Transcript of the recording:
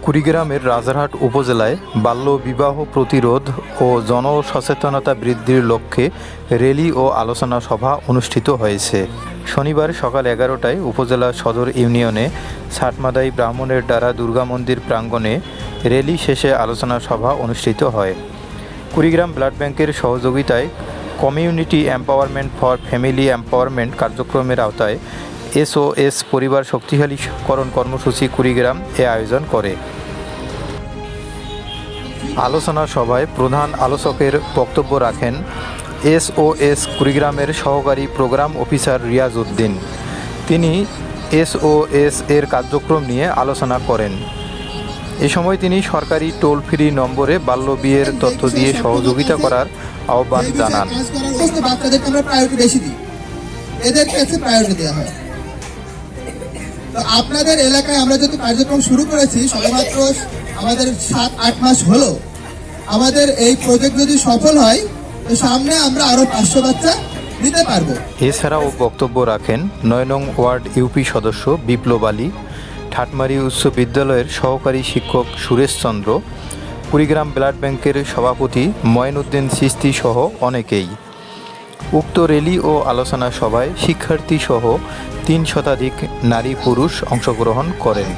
কুড়িগ্রামের রাজারহাট উপজেলায় বাল্যবিবাহ প্রতিরোধ ও জনসচেতনতা বৃদ্ধির লক্ষ্যে র্যালি ও আলোচনা সভা অনুষ্ঠিত হয়েছে। শনিবার সকাল 11টায় উপজেলা সদর ইউনিয়নে ছাটমাদাই ব্রাহ্মণের ডারা দুর্গা মন্দির প্রাঙ্গণে র্যালি শেষে আলোচনা সভা অনুষ্ঠিত হয়। কুড়িগ্রাম ব্লাড ব্যাংকের সহযোগিতায় community empowerment for family empowerment কার্যক্রমের আওতায় SOS পরিবার শক্তিশালীকরণ কর্মসূচি কুড়িগ্রাম আয়োজন করে। আলোচনা সভায় প্রধান আলোচকের বক্তব্য রাখেন SOS কুড়িগ্রামের সহকারী প্রোগ্রাম অফিসার রিয়াজ উদ্দিন। তিনি SOS এর কার্যক্রম নিয়ে আলোচনা করেন। এ সময় তিনি সরকারি টোল ফ্রি নম্বরে বাল্যবিয়ের তথ্য দিয়ে সহযোগিতা করার আহ্বান জানান। বাচ্চাদেরকে আমরা প্রায়োরিটি বেশি দিই, এদের কাছে প্রায়োরিটি দেওয়া হয়। তো আপনাদের এলাকায় আমরা যেহেতু কার্যক্রম শুরু করেছি সবেমাত্র আমাদের 7-8 মাস হলো, আমাদের এই প্রজেক্ট যদি সফল হয় তো সামনে আমরা আরো 500 বাচ্চা নিতে পারবো। এছাড়াও বক্তব্য রাখেন 9 নং ওয়ার্ড ইউপি সদস্য বিপ্লব আলী, ঠাটমারি উচ্চ বিদ্যালয়ের সহকারী শিক্ষক সুরেশ চন্দ্র, কুড়িগ্রাম ব্লাড ব্যাংকের সভাপতি মঈনুদ্দিন চিশতি সহ অনেকেই। উক্ত র্যালি ও আলোচনা সভায় শিক্ষার্থী সহ 3 শতাধিক নারী পুরুষ অংশগ্রহণ করেন।